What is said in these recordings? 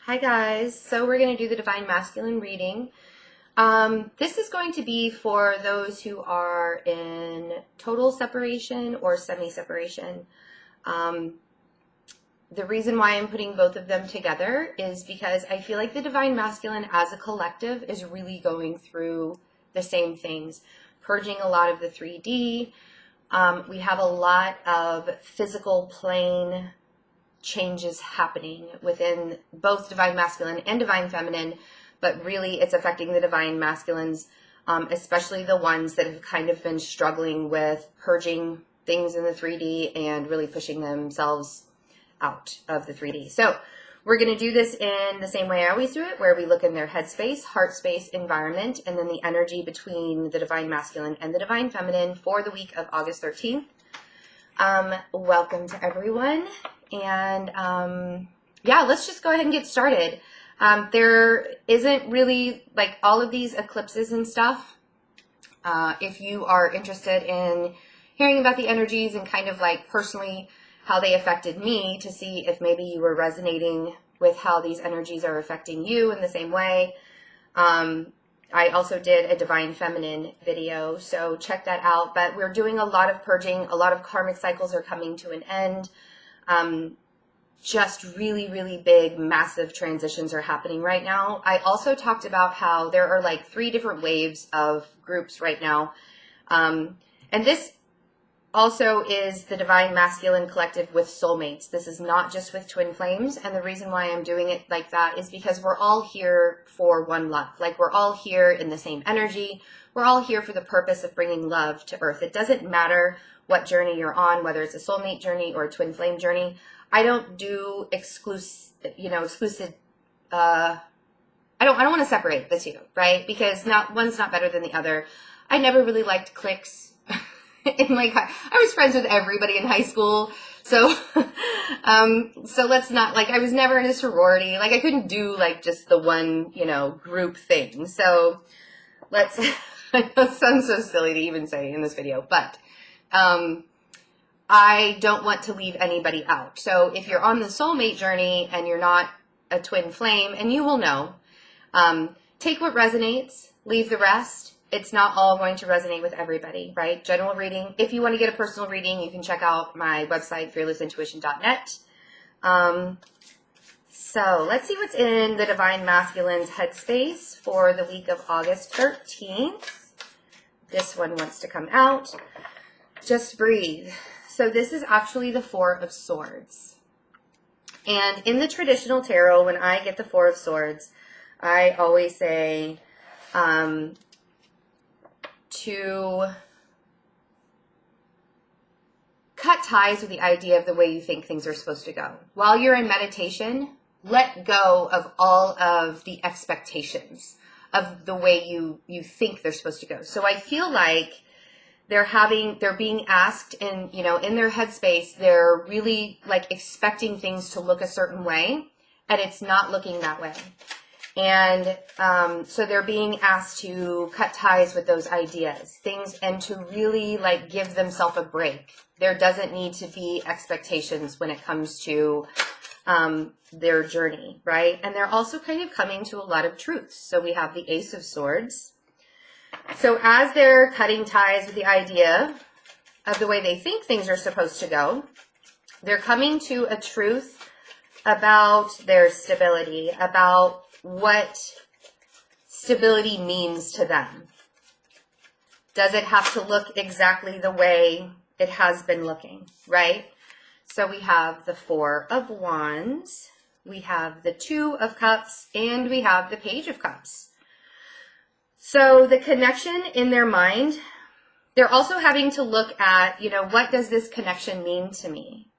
Hi guys, so we're going to do the Divine Masculine reading. This is going to be for those who are in total separation or semi-separation. The reason why I'm putting both of them together is because I feel like the Divine Masculine as a collective is really going through the same things, purging a lot of the 3D. We have a lot of physical plane changes happening within both Divine Masculine and Divine Feminine, but really it's affecting the Divine Masculines, especially the ones that have kind of been struggling with purging things in the 3D and really pushing themselves out of the 3D. So we're going to do this in the same way I always do it, where we look in their headspace, heart space, environment, and then the energy between the Divine Masculine and the Divine Feminine for the week of August 13th. Welcome to everyone. And yeah, let's just go ahead and get started. There isn't really like all of these eclipses and stuff. If you are interested in hearing about the energies and kind of like personally how they affected me, to see if maybe you were resonating with how these energies are affecting you in the same way. I also did a Divine Feminine video, so check that out. But we're doing a lot of purging. A lot of karmic cycles are coming to an end. Just really, really big, massive transitions are happening right now. I also talked about how there are like 3 different waves of groups right now. And this also is the Divine Masculine Collective with soulmates. This is not just with twin flames. And the reason why I'm doing it like that is because we're all here for one love. Like we're all here in the same energy. We're all here for the purpose of bringing love to earth. It doesn't matter what journey you're on, whether it's a soulmate journey or a twin flame journey. I don't do exclusive, I don't want to separate the two, right? Because one's not better than the other. I never really liked cliques. I was friends with everybody in high school. So, so let's not, like, I was never in a sorority. Like, I couldn't do, like, just the one, group thing. So let's, that sounds so silly to even say in this video, but, I don't want to leave anybody out. So if you're on the soulmate journey and you're not a twin flame, and you will know, take what resonates, leave the rest. It's not all going to resonate with everybody, right? General reading. If you want to get a personal reading, you can check out my website, fearlessintuition.net. So let's see what's in the Divine Masculine's headspace for the week of August 13th. This one wants to come out. Just breathe. So this is actually the 4 of Swords. And in the traditional tarot, when I get the 4 of Swords, I always say to cut ties with the idea of the way you think things are supposed to go. While you're in meditation, let go of all of the expectations of the way you think they're supposed to go. So I feel like they're being asked in their headspace, they're really like expecting things to look a certain way, and it's not looking that way. And so they're being asked to cut ties with those ideas, and to really like give themselves a break. There doesn't need to be expectations when it comes to their journey, right? And they're also kind of coming to a lot of truths. So we have the Ace of Swords. So as they're cutting ties with the idea of the way they think things are supposed to go, they're coming to a truth about their stability, about what stability means to them. Does it have to look exactly the way it has been looking, right? So we have the 4 of Wands, we have the 2 of Cups, and we have the Page of Cups. So the connection in their mind, they're also having to look at, what does this connection mean to me?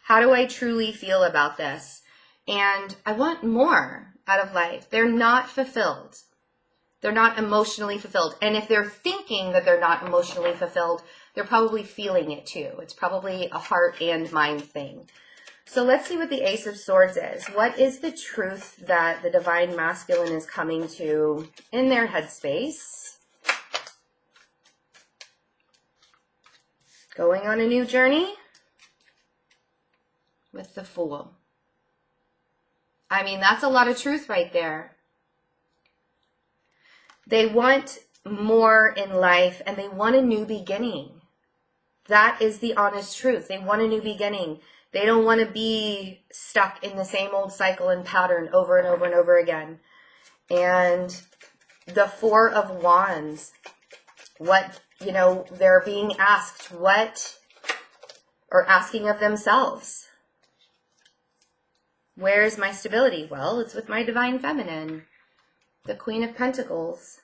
How do I truly feel about this? And I want more out of life. They're not fulfilled. They're not emotionally fulfilled. And if they're thinking that they're not emotionally fulfilled, they're probably feeling it too. It's probably a heart and mind thing. So let's see what the Ace of Swords is. What is the truth that the Divine Masculine is coming to in their headspace? Going on a new journey with the Fool. I mean, that's a lot of truth right there. They want more in life, and they want a new beginning. That is the honest truth. They want a new beginning. They don't want to be stuck in the same old cycle and pattern over and over and over again. And the Four of Wands, what, you know, they're being asked what, or asking of themselves. Where's my stability? Well, it's with my Divine Feminine, the Queen of Pentacles.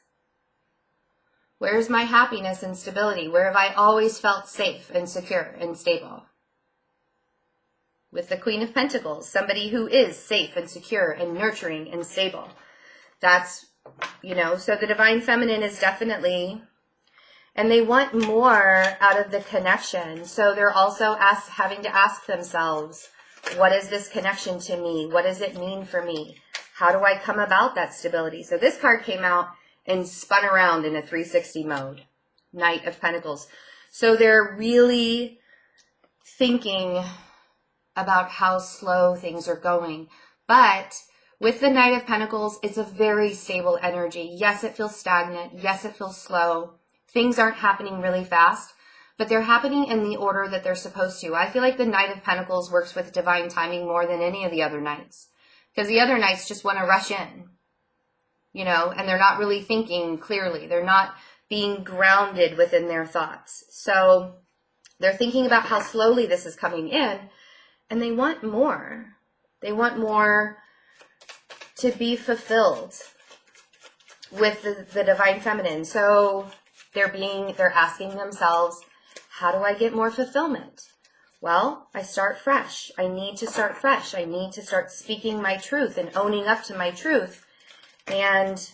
Where's my happiness and stability? Where have I always felt safe and secure and stable? With the Queen of Pentacles, somebody who is safe and secure and nurturing and stable. That's, you know, so the Divine Feminine is definitely, and they want more out of the connection. So they're also having to ask themselves, what is this connection to me? What does it mean for me? How do I come about that stability? So this card came out and spun around in a 360 mode. Knight of Pentacles. So they're really thinking about how slow things are going. But with the Knight of Pentacles, it's a very stable energy. Yes, it feels stagnant. Yes, it feels slow. Things aren't happening really fast, but they're happening in the order that they're supposed to. I feel like the Knight of Pentacles works with divine timing more than any of the other Knights. Because the other Knights just want to rush in, you know, and they're not really thinking clearly. They're not being grounded within their thoughts. So they're thinking about how slowly this is coming in, and they want more. They want more to be fulfilled with the Divine Feminine. So they're asking themselves, how do I get more fulfillment? Well, I start fresh. I need to start fresh. I need to start speaking my truth and owning up to my truth. And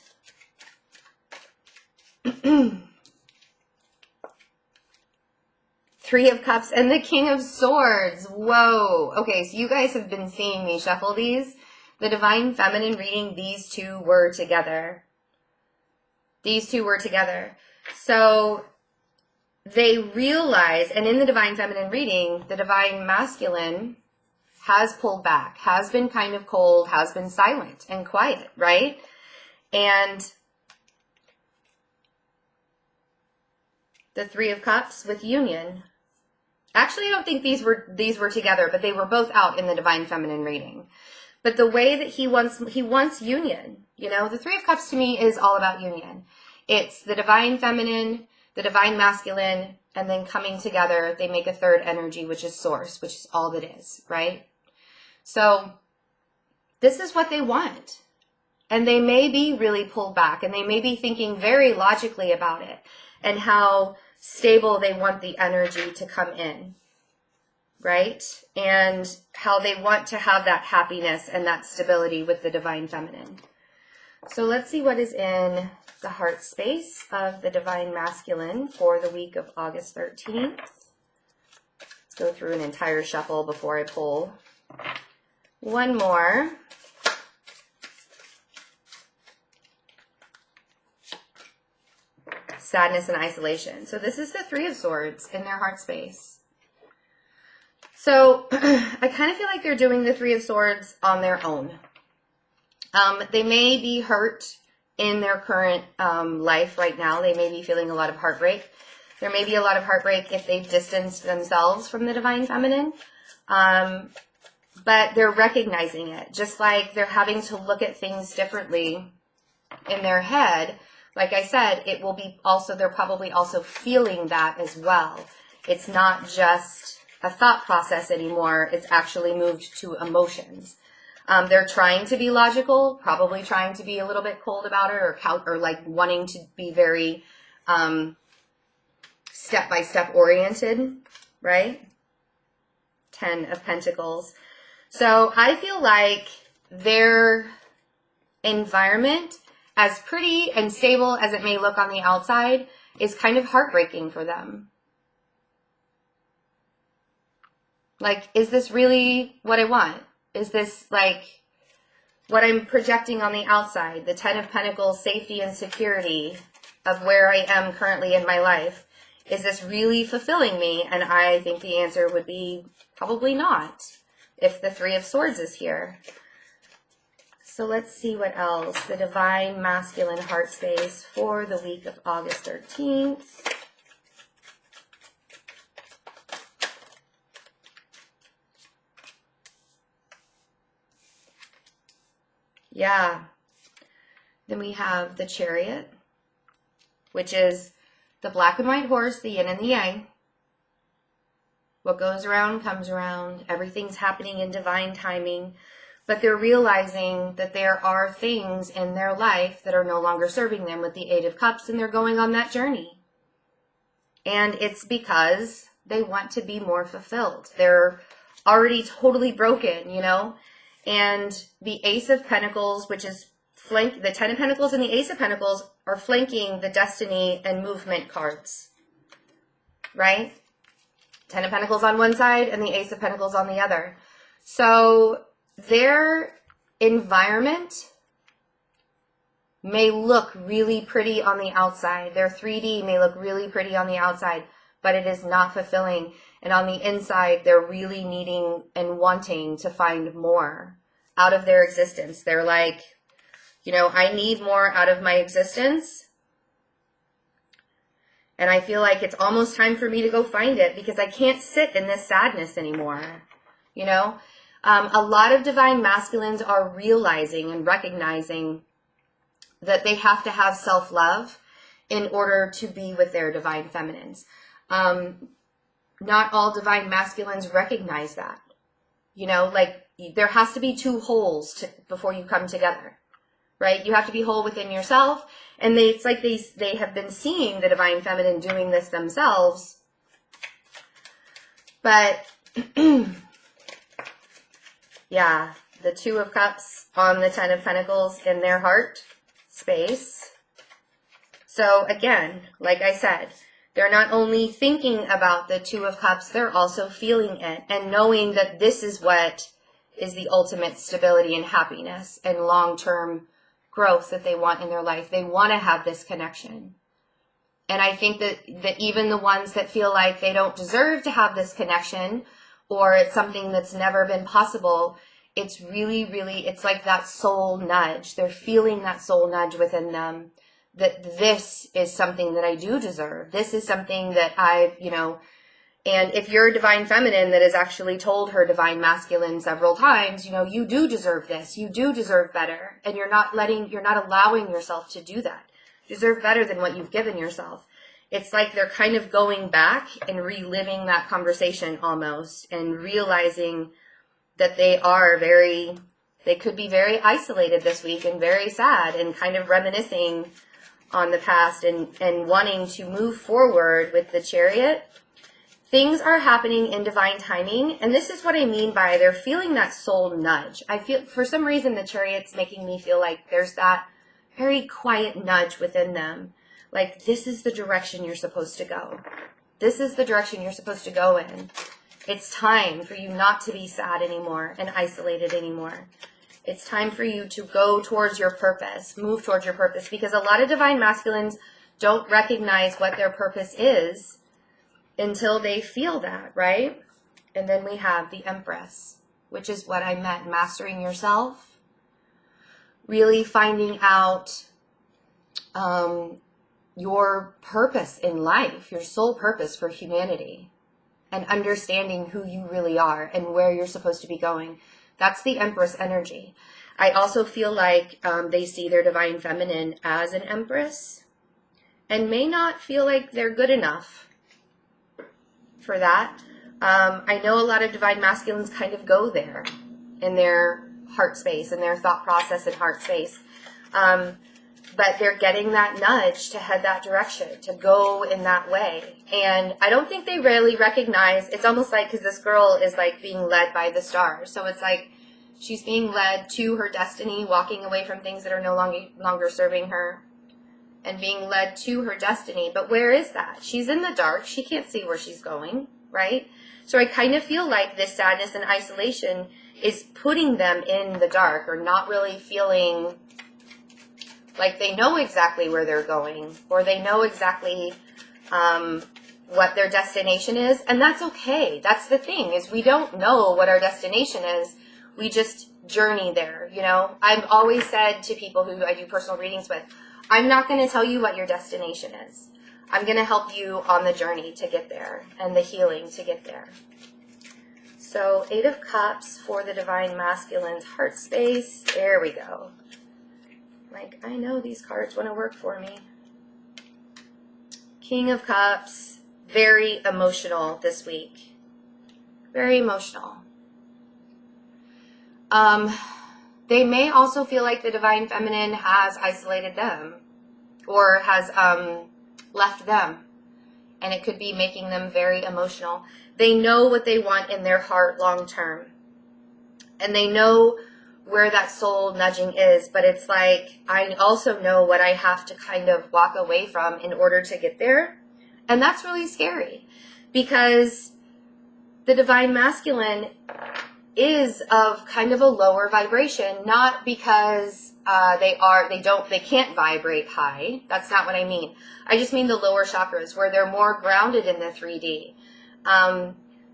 Three of Cups and the King of Swords. Whoa. Okay, so you guys have been seeing me shuffle these. The Divine Feminine reading, these two were together. These two were together. So they realize, and in the Divine Feminine reading, the Divine Masculine has pulled back, has been kind of cold, has been silent and quiet, right? And the Three of Cups with Union. Actually, I don't think these were together, but they were both out in the Divine Feminine reading. But the way that he wants union. You know, the Three of Cups to me is all about union. It's the Divine Feminine, the Divine Masculine, and then coming together, they make a third energy, which is Source, which is all that is, right? So this is what they want. And they may be really pulled back, and they may be thinking very logically about it and how stable they want the energy to come in, right? And how they want to have that happiness and that stability with the Divine Feminine. So let's see what is in the heart space of the Divine Masculine for the week of August 13th. Let's go through an entire shuffle before I pull one more. Sadness and isolation. So this is the Three of Swords in their heart space. So I kind of feel like they're doing the Three of Swords on their own. They may be hurt in their current life right now. They may be feeling a lot of heartbreak. There may be a lot of heartbreak if they've distanced themselves from the Divine Feminine. But they're recognizing it. Just like they're having to look at things differently in their head. Like I said, it will be also, they're probably also feeling that as well. It's not just a thought process anymore. It's actually moved to emotions. They're trying to be logical, probably trying to be a little bit cold about it, or like wanting to be very step-by-step oriented, right? 10 of Pentacles. So I feel like their environment, as pretty and stable as it may look on the outside, is kind of heartbreaking for them. Like, is this really what I want? Is this like what I'm projecting on the outside? The 10 of Pentacles, safety and security of where I am currently in my life. Is this really fulfilling me? And I think the answer would be probably not if the Three of Swords is here. So let's see what else. The Divine Masculine Heart Space for the week of August 13th. Yeah. Then we have the Chariot, which is the black and white horse, the yin and the yang. What goes around comes around. Everything's happening in divine timing. But they're realizing that there are things in their life that are no longer serving them with the Eight of Cups, and they're going on that journey. And it's because they want to be more fulfilled. They're already totally broken, you know? And the Ace of Pentacles, which is the Ten of Pentacles and the Ace of Pentacles are flanking the Destiny and Movement cards, right? Ten of Pentacles on one side and the Ace of Pentacles on the other. So their environment may look really pretty on the outside. Their 3D may look really pretty on the outside, but it is not fulfilling. And on the inside, they're really needing and wanting to find more out of their existence. They're like, you know, I need more out of my existence. And I feel like it's almost time for me to go find it because I can't sit in this sadness anymore. You know, a lot of divine masculines are realizing and recognizing that they have to have self-love in order to be with their divine feminines. Not all divine masculines recognize that. You know, like there has to be two wholes before you come together, right? You have to be whole within yourself. And it's like they have been seeing the divine feminine doing this themselves. But yeah, the Two of Cups on the Ten of Pentacles in their heart space. So again, like I said, they're not only thinking about the Two of Cups, they're also feeling it and knowing that this is what is the ultimate stability and happiness and long-term growth that they want in their life. They want to have this connection. And I think that even the ones that feel like they don't deserve to have this connection or it's something that's never been possible, it's really, really, it's like that soul nudge. They're feeling that soul nudge within them that this is something that I do deserve. This is something that I've, you know, and if you're a divine feminine that has actually told her divine masculine several times, you know, you do deserve this, you do deserve better. And you're not allowing yourself to do that. You deserve better than what you've given yourself. It's like they're kind of going back and reliving that conversation almost and realizing that they could be very isolated this week and very sad and kind of reminiscing on the past and wanting to move forward with the Chariot. Things are happening in divine timing, and this is what I mean by they're feeling that soul nudge. I feel, for some reason, the Chariot's making me feel like there's that very quiet nudge within them. Like, this is the direction you're supposed to go. This is the direction you're supposed to go in. It's time for you not to be sad anymore and isolated anymore. It's time for you to go towards your purpose, move towards your purpose, because a lot of divine masculines don't recognize what their purpose is until they feel that, right? And then we have the Empress, which is what I meant, mastering yourself, really finding out your purpose in life, your soul purpose for humanity, and understanding who you really are and where you're supposed to be going. That's the Empress energy. I also feel like they see their divine feminine as an Empress and may not feel like they're good enough for that. I know a lot of divine masculines kind of go there in their heart space, in their thought process and heart space. But they're getting that nudge to head that direction, to go in that way. And I don't think they really recognize, it's almost like, because this girl is like being led by the stars. So it's like she's being led to her destiny, walking away from things that are no longer serving her and being led to her destiny. But where is that? She's in the dark. She can't see where she's going, right? So I kind of feel like this sadness and isolation is putting them in the dark or not really feeling like they know exactly where they're going or they know exactly what their destination is. And that's okay. That's the thing, is we don't know what our destination is. We just journey there. You know, I've always said to people who I do personal readings with, I'm not going to tell you what your destination is. I'm going to help you on the journey to get there and the healing to get there. So 8 of Cups for the Divine Masculine's heart space. There we go. Like, I know these cards want to work for me. King of Cups, very emotional this week. Very emotional. They may also feel like the Divine Feminine has isolated them or has left them. And it could be making them very emotional. They know what they want in their heart long term. And they know where that soul nudging is. But it's like, I also know what I have to kind of walk away from in order to get there. And that's really scary. Because the Divine Masculine is of kind of a lower vibration. Not because they can't vibrate high. That's not what I mean. I just mean the lower chakras where they're more grounded in the 3D.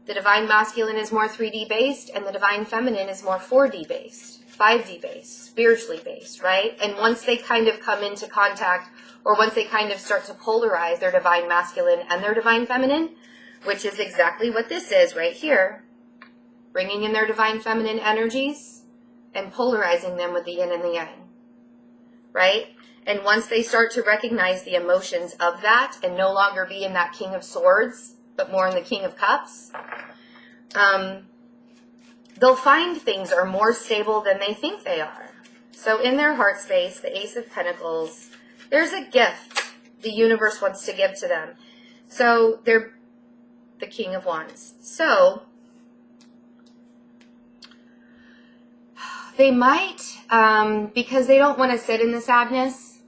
The Divine Masculine is more 3D based and the Divine Feminine is more 4D based, 5D based, spiritually based, right? And once they kind of come into contact or once they kind of start to polarize their Divine Masculine and their Divine Feminine, which is exactly what this is right here, bringing in their Divine Feminine energies and polarizing them with the yin and the yang, right? And once they start to recognize the emotions of that and no longer be in that King of Swords, but more in the King of Cups, they'll find things are more stable than they think they are. So in their heart space, the Ace of Pentacles, there's a gift the universe wants to give to them. So they're the King of Wands. So they might, because they don't want to sit in the sadness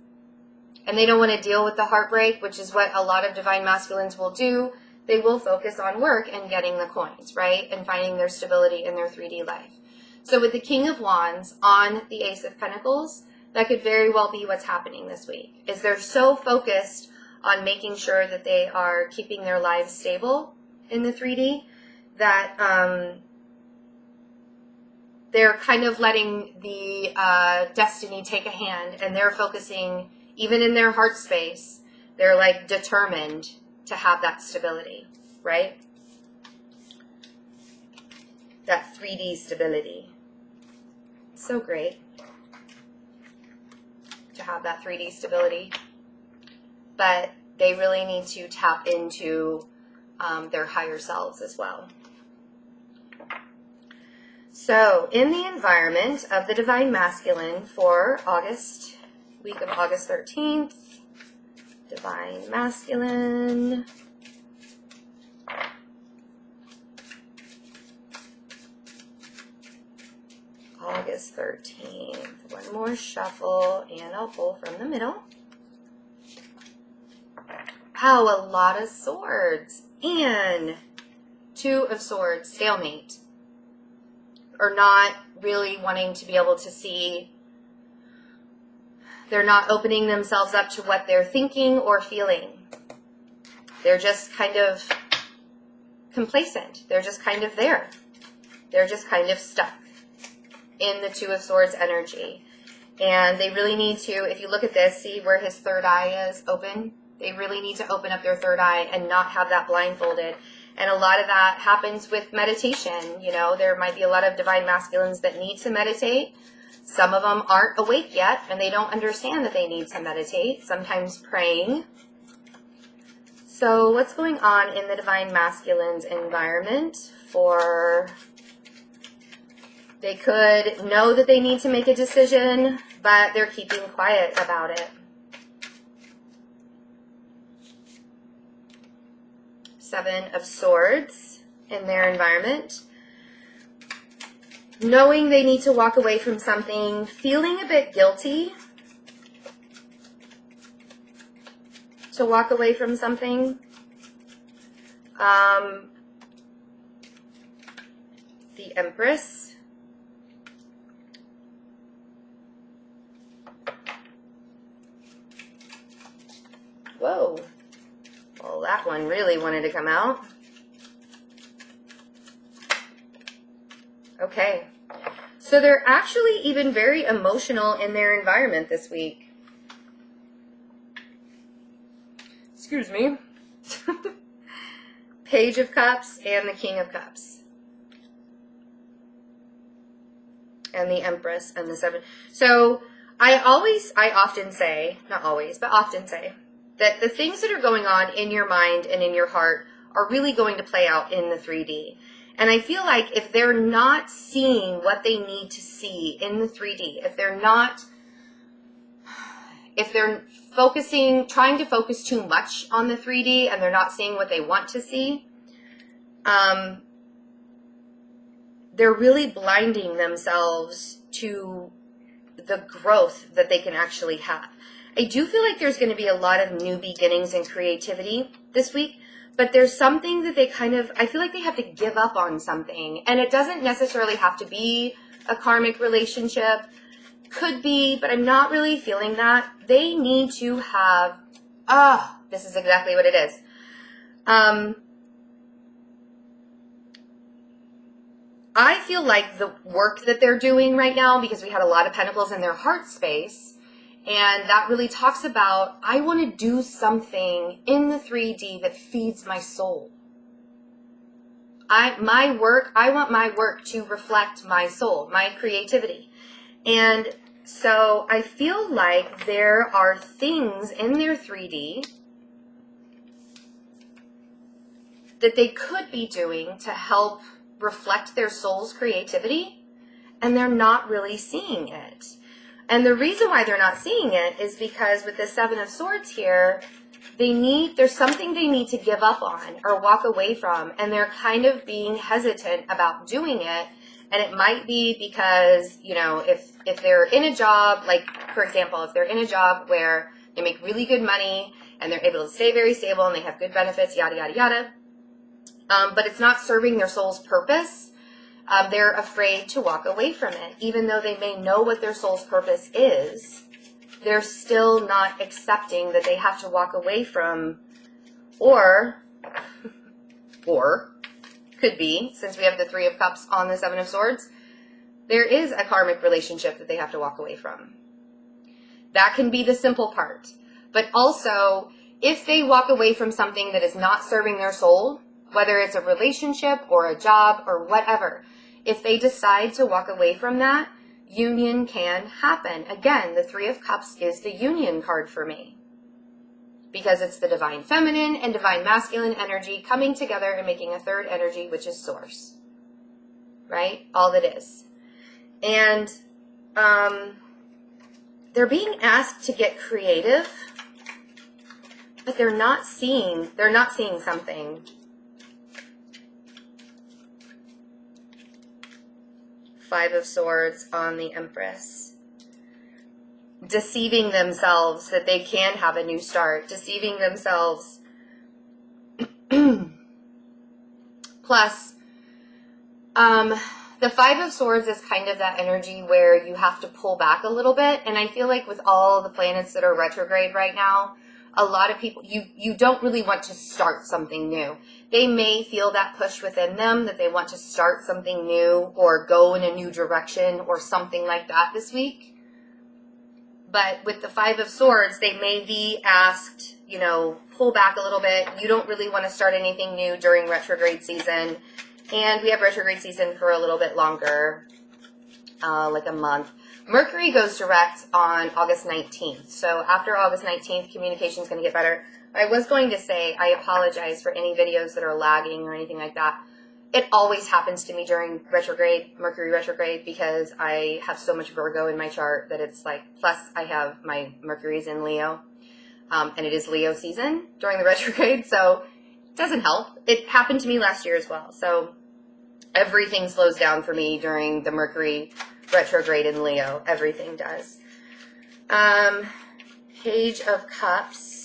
and they don't want to deal with the heartbreak, which is what a lot of Divine Masculines will do, they will focus on work and getting the coins, right? And finding their stability in their 3D life. So with the King of Wands on the Ace of Pentacles, that could very well be what's happening this week, is they're so focused on making sure that they are keeping their lives stable in the 3D that they're kind of letting the destiny take a hand, and they're focusing, even in their heart space, they're like determined to have that stability, right? That 3D stability. So great to have that 3D stability. But they really need to tap into their higher selves as well. So, in the environment of the Divine Masculine for August, week of August 13th, Divine Masculine, August 13th. One more shuffle, and I'll pull from the middle. Wow, a lot of swords. And 2 of Swords, stalemate. Or not really wanting to be able to see. They're not opening themselves up to what they're thinking or feeling. They're just kind of complacent. They're just kind of there. They're just kind of stuck in the 2 of Swords energy. And they really need to, if you look at this, see where his third eye is open? They really need to open up their third eye and not have that blindfolded. And a lot of that happens with meditation. You know, there might be a lot of Divine Masculines that need to meditate. Some of them aren't awake yet, and they don't understand that they need to meditate. Sometimes praying. So what's going on in the Divine Masculine's environment for... They could know that they need to make a decision, but they're keeping quiet about it. 7 of Swords in their environment. Knowing they need to walk away from something, feeling a bit guilty to walk away from something. The Empress. Whoa. Well, that one really wanted to come out. Okay. So they're actually even very emotional in their environment this week. Excuse me. Page of Cups and the King of Cups. And the Empress and the Seven. So I often say, not always, but often say, that the things that are going on in your mind and in your heart are really going to play out in the 3D. And I feel like if they're not seeing what they need to see in the 3D, if they're trying to focus too much on the 3D and they're not seeing what they want to see, they're really blinding themselves to the growth that they can actually have. I do feel like there's going to be a lot of new beginnings and creativity this week, but there's something that I feel like they have to give up on something. And it doesn't necessarily have to be a karmic relationship. Could be, but I'm not really feeling that. They need to have, this is exactly what it is. I feel like the work that they're doing right now, because we had a lot of pentacles in their heart space, and that really talks about, I want to do something in the 3D that feeds my soul. I want my work to reflect my soul, my creativity. And so I feel like there are things in their 3D that they could be doing to help reflect their soul's creativity, and they're not really seeing it. And the reason why they're not seeing it is because with the Seven of Swords here, there's something they need to give up on or walk away from, and they're kind of being hesitant about doing it. And it might be because, if they're in a job, like, for example, if they're in a job where they make really good money and they're able to stay very stable and they have good benefits, yada, yada, yada, but it's not serving their soul's purpose, they're afraid to walk away from it. Even though they may know what their soul's purpose is, they're still not accepting that they have to walk away from, or could be, since we have the Three of Cups on the Seven of Swords, there is a karmic relationship that they have to walk away from. That can be the simple part. But also, if they walk away from something that is not serving their soul, whether it's a relationship or a job or whatever, if they decide to walk away from that, union can happen. Again, the Three of Cups is the union card for me, because it's the divine feminine and divine masculine energy coming together and making a third energy, which is source, right? All that is. And they're being asked to get creative, but they're not seeing something. Five of Swords on the Empress. Deceiving themselves that they can have a new start. Deceiving themselves. Plus, the Five of Swords is kind of that energy where you have to pull back a little bit. And I feel like with all the planets that are retrograde right now, a lot of people, you don't really want to start something new. They may feel that push within them that they want to start something new or go in a new direction or something like that this week. But with the Five of Swords, they may be asked, pull back a little bit. You don't really want to start anything new during retrograde season. And we have retrograde season for a little bit longer, like a month. Mercury goes direct on August 19th. So after August 19th, communication is going to get better. I was going to say I apologize for any videos that are lagging or anything like that. It always happens to me during retrograde, Mercury retrograde, because I have so much Virgo in my chart that it's like, plus I have my Mercury's in Leo, and it is Leo season during the retrograde, so it doesn't help. It happened to me last year as well. So everything slows down for me during the Mercury retrograde in Leo. Everything does. Page of Cups.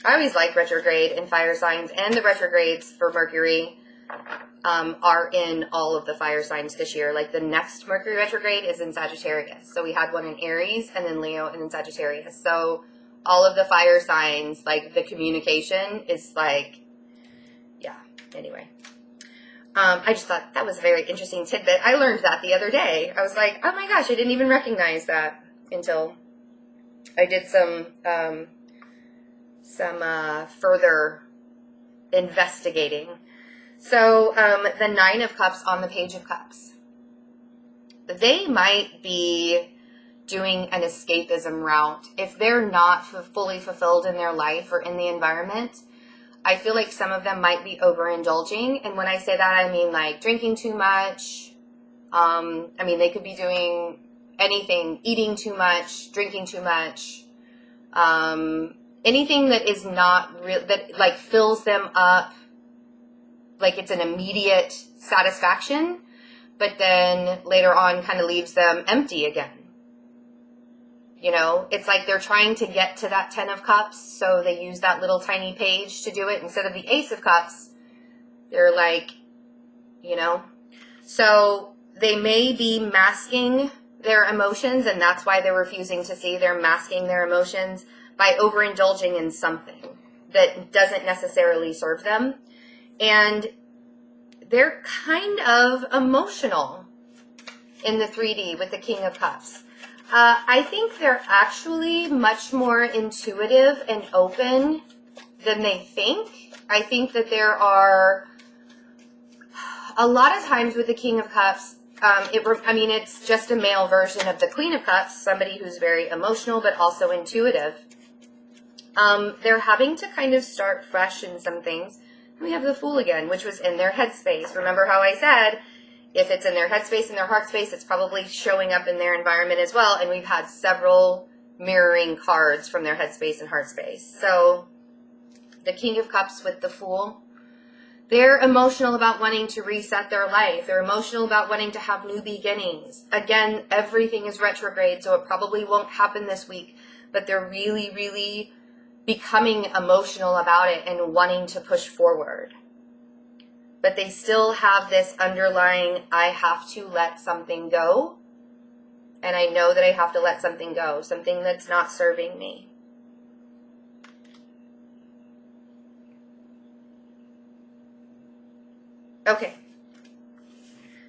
I always like retrograde in fire signs, and the retrogrades for Mercury are in all of the fire signs this year. Like the next Mercury retrograde is in Sagittarius. So we had one in Aries, and then Leo, and then Sagittarius. So all of the fire signs, like the communication is like, yeah, anyway. I just thought that was a very interesting tidbit. I learned that the other day. I was like, oh my gosh, I didn't even recognize that until I did some further investigating. So the Nine of Cups on the Page of Cups. They might be doing an escapism route. If they're not fully fulfilled in their life or in the environment, I feel like some of them might be overindulging. And when I say that, I mean like drinking too much. I mean, they could be doing anything, eating too much, drinking too much. Anything that is not real, that like fills them up, like it's an immediate satisfaction, but then later on kind of leaves them empty again. You know, it's like they're trying to get to that 10 of Cups, so they use that little tiny page to do it instead of the Ace of Cups. They're like, you know, so they may be masking their emotions, and that's why they're refusing to see. They're masking their emotions by overindulging in something that doesn't necessarily serve them. And they're kind of emotional in the 3D with the King of Cups. I think they're actually much more intuitive and open than they think. I think that there are a lot of times with the King of Cups, it's just a male version of the Queen of Cups, somebody who's very emotional but also intuitive. They're having to kind of start fresh in some things. We have the Fool again, which was in their headspace. Remember how I said, if it's in their headspace and their heart space, it's probably showing up in their environment as well. And we've had several mirroring cards from their headspace and heart space. So the King of Cups with the Fool, they're emotional about wanting to reset their life. They're emotional about wanting to have new beginnings. Again, everything is retrograde, so it probably won't happen this week. But they're really, really becoming emotional about it and wanting to push forward. But they still have this underlying, I have to let something go. And I know that I have to let something go, something that's not serving me. Okay.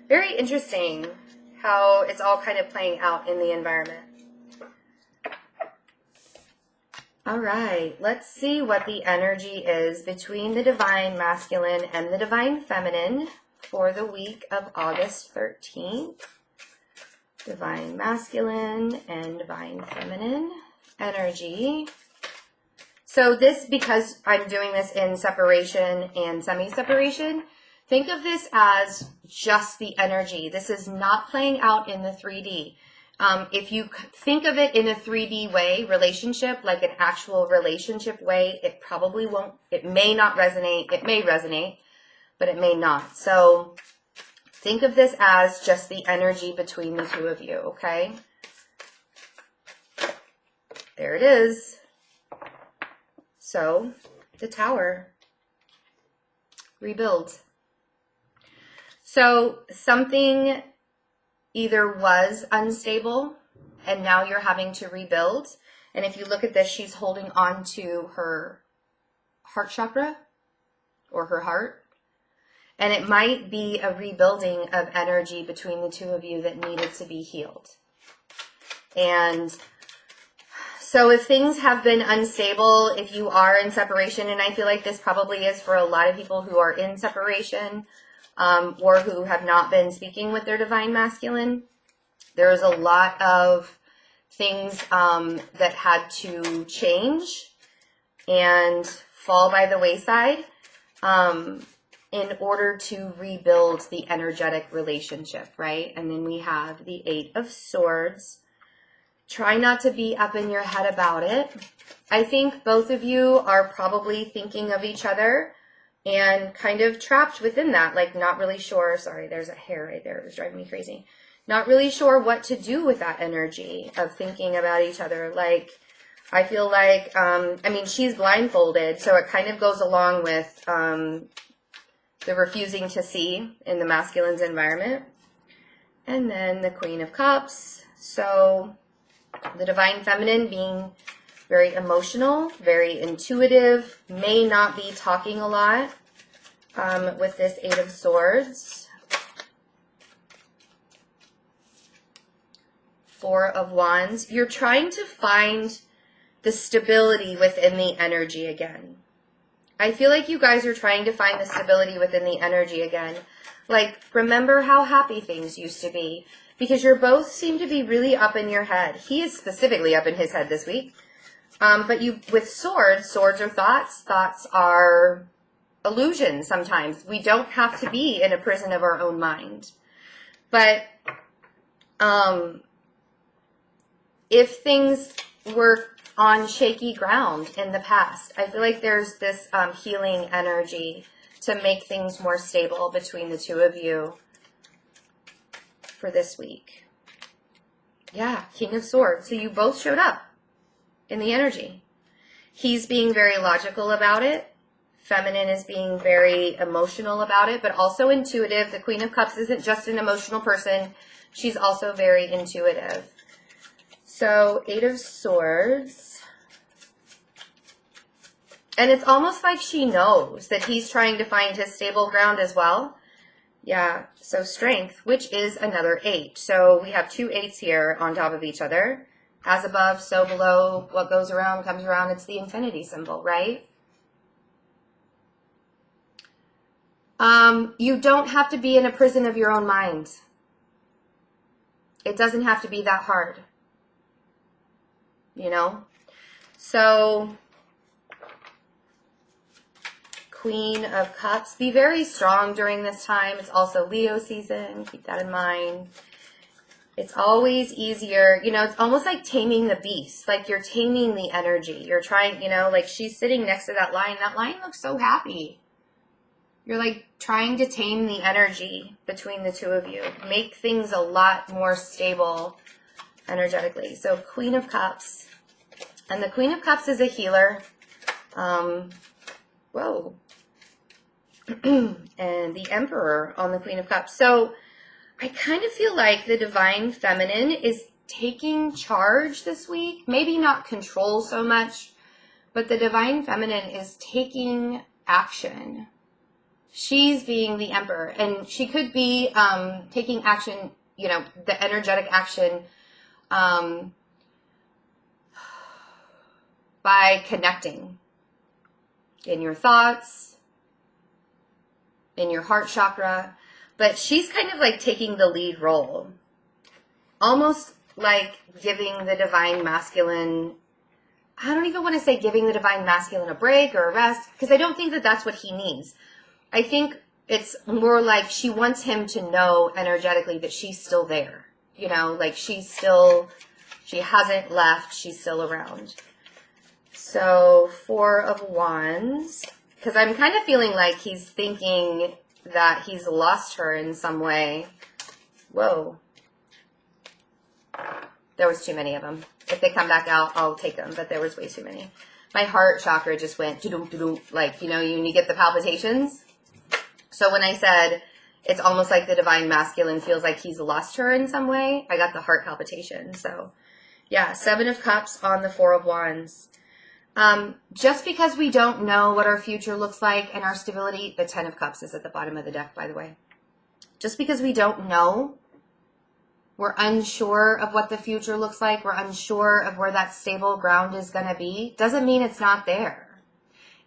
Very interesting how it's all kind of playing out in the environment. All right, let's see what the energy is between the Divine Masculine and the Divine Feminine for the week of August 13th. Divine Masculine and Divine Feminine energy. So this, because I'm doing this in separation and semi-separation, think of this as just the energy. This is not playing out in the 3D. If you think of it in a 3D way, relationship, like an actual relationship way, it probably won't, it may not resonate. It may resonate, but it may not. So think of this as just the energy between the two of you, okay? There it is. So the Tower. Rebuild. So something either was unstable and now you're having to rebuild. And if you look at this, she's holding on to her heart chakra or her heart. And it might be a rebuilding of energy between the two of you that needed to be healed. And so if things have been unstable, if you are in separation, and I feel like this probably is for a lot of people who are in separation, or who have not been speaking with their Divine Masculine, there's a lot of things that had to change and fall by the wayside in order to rebuild the energetic relationship, right? And then we have the Eight of Swords. Try not to be up in your head about it. I think both of you are probably thinking of each other and kind of trapped within that, like not really sure. Sorry, there's a hair right there. It was driving me crazy. Not really sure what to do with that energy of thinking about each other. Like, I feel like, she's blindfolded, so it kind of goes along with the refusing to see in the masculine's environment. And then the Queen of Cups. So the Divine Feminine being very emotional, very intuitive, may not be talking a lot. with this Eight of Swords. Four of Wands. You're trying to find the stability within the energy again. I feel like you guys are trying to find the stability within the energy again. Like, remember how happy things used to be. Because you both seem to be really up in your head. He is specifically up in his head this week. But you, with swords, swords are thoughts. Thoughts are illusions sometimes. We don't have to be in a prison of our own mind. But if things were on shaky ground in the past, I feel like there's this healing energy to make things more stable between the two of you for this week. Yeah, King of Swords. So you both showed up in the energy. He's being very logical about it. Feminine is being very emotional about it, but also intuitive. The Queen of Cups isn't just an emotional person. She's also very intuitive. So, Eight of Swords. And it's almost like she knows that he's trying to find his stable ground as well. Yeah, so Strength, which is another 8. So we have two 8s here on top of each other. As above, so below. What goes around comes around. It's the infinity symbol, right? You don't have to be in a prison of your own mind. It doesn't have to be that hard. You know? So, Queen of Cups. Be very strong during this time. It's also Leo season. Keep that in mind. It's always easier. You know, it's almost like taming the beast. Like you're taming the energy. You're trying, you know, like she's sitting next to that lion. That lion looks so happy. You're like trying to tame the energy between the two of you. Make things a lot more stable energetically. So Queen of Cups. And the Queen of Cups is a healer. Whoa. And the Emperor on the Queen of Cups. So I kind of feel like the Divine Feminine is taking charge this week. Maybe not control so much, but the Divine Feminine is taking action. She's being the Emperor, and she could be taking action, you know, the energetic action by connecting in your thoughts, in your heart chakra. But she's kind of like taking the lead role. Almost like giving the Divine Masculine, I don't even want to say giving the Divine Masculine a break or a rest, because I don't think that that's what he needs. I think it's more like she wants him to know energetically that she's still there. You know, like she hasn't left, she's still around. So, Four of Wands, because I'm kind of feeling like he's thinking that he's lost her in some way. Whoa. There was too many of them. If they come back out, I'll take them, but there was way too many. My heart chakra just went, like, you know, you get the palpitations. So when I said it's almost like the Divine Masculine feels like he's lost her in some way, I got the heart palpitation. So, yeah, Seven of Cups on the Four of Wands. Just because we don't know what our future looks like and our stability, the Ten of Cups is at the bottom of the deck, by the way. Just because we don't know, we're unsure of what the future looks like, we're unsure of where that stable ground is going to be, doesn't mean it's not there.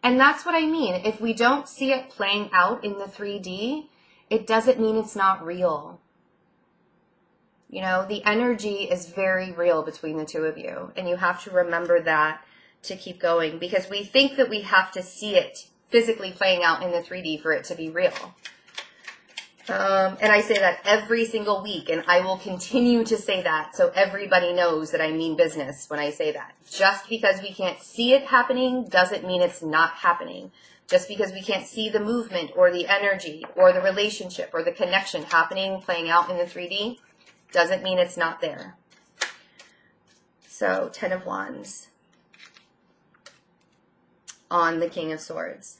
And that's what I mean. If we don't see it playing out in the 3D, it doesn't mean it's not real. You know, the energy is very real between the two of you, and you have to remember that to keep going, because we think that we have to see it physically playing out in the 3D for it to be real. And I say that every single week, and I will continue to say that so everybody knows that I mean business when I say that. Just because we can't see it happening doesn't mean it's not happening. Just because we can't see the movement or the energy or the relationship or the connection happening, playing out in the 3D, doesn't mean it's not there. So, Ten of Wands on the King of Swords.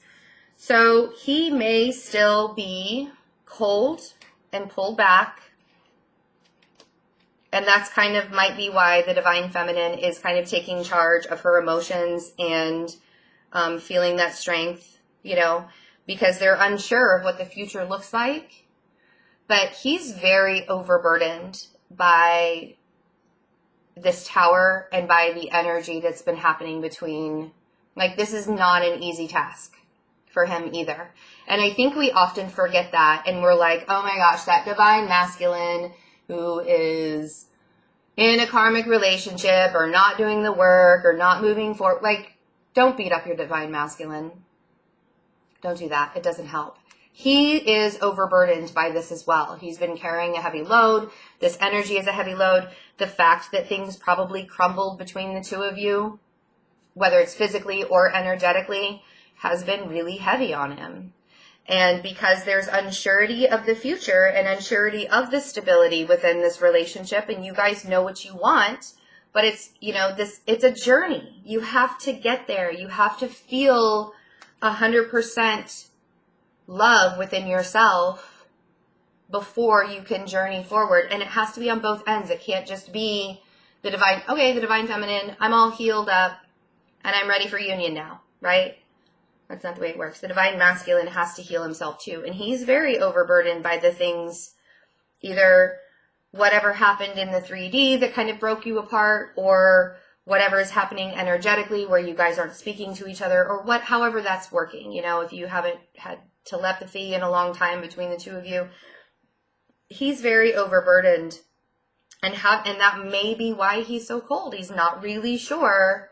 So he may still be cold and pulled back. And that's kind of might be why the Divine Feminine is kind of taking charge of her emotions and feeling that strength, you know. because they're unsure of what the future looks like. But he's very overburdened by this tower and by the energy that's been happening between, like, this is not an easy task for him either. And I think we often forget that, and we're like, oh my gosh, that divine masculine who is in a karmic relationship or not doing the work or not moving forward. Like, don't beat up your divine masculine. Don't do that. It doesn't help. He is overburdened by this as well. He's been carrying a heavy load. This energy is a heavy load. The fact that things probably crumbled between the two of you, whether it's physically or energetically, has been really heavy on him. And because there's unsurety of the future and unsurety of the stability within this relationship, and you guys know what you want, but it's, you know, it's a journey. You have to get there. You have to feel 100% love within yourself before you can journey forward. And it has to be on both ends. It can't just be the divine feminine, I'm all healed up and I'm ready for union now, right? That's not the way it works. The divine masculine has to heal himself too. And he's very overburdened by the things, either whatever happened in the 3D that kind of broke you apart, or whatever is happening energetically where you guys aren't speaking to each other, or however that's working. You know, if you haven't had telepathy in a long time between the two of you, he's very overburdened, and that may be why he's so cold. He's not really sure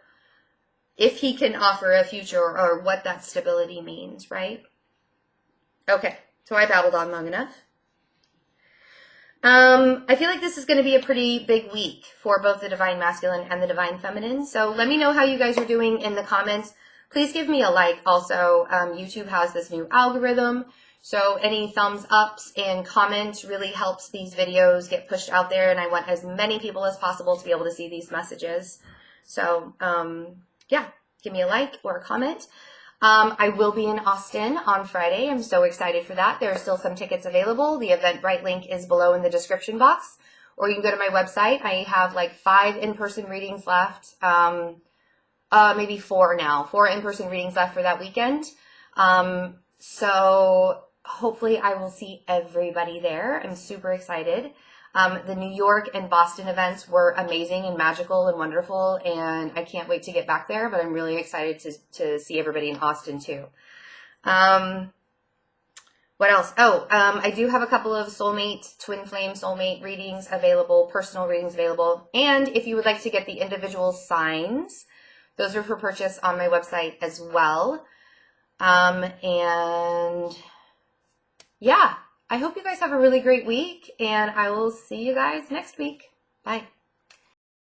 if he can offer a future or what that stability means, right? Okay, so I babbled on long enough. I feel like this is going to be a pretty big week for both the divine masculine and the divine feminine. So let me know how you guys are doing in the comments. Please give me a like. Also, YouTube has this new algorithm, so any thumbs ups and comments really helps these videos get pushed out there, and I want as many people as possible to be able to see these messages. So, yeah, give me a like or a comment. I will be in Austin on Friday. I'm so excited for that. There are still some tickets available. The Eventbrite link is below in the description box, or you can go to my website. I have like 5 in-person readings left. Maybe 4 now. 4 in-person readings left for that weekend. So hopefully I will see everybody there. I'm super excited. The New York and Boston events were amazing and magical and wonderful, and I can't wait to get back there, but I'm really excited to see everybody in Austin too. What else? I do have a couple of soulmate, twin flame soulmate readings available, personal readings available, and if you would like to get the individual signs, those are for purchase on my website as well. And yeah, I hope you guys have a really great week, and I will see you guys next week. Bye.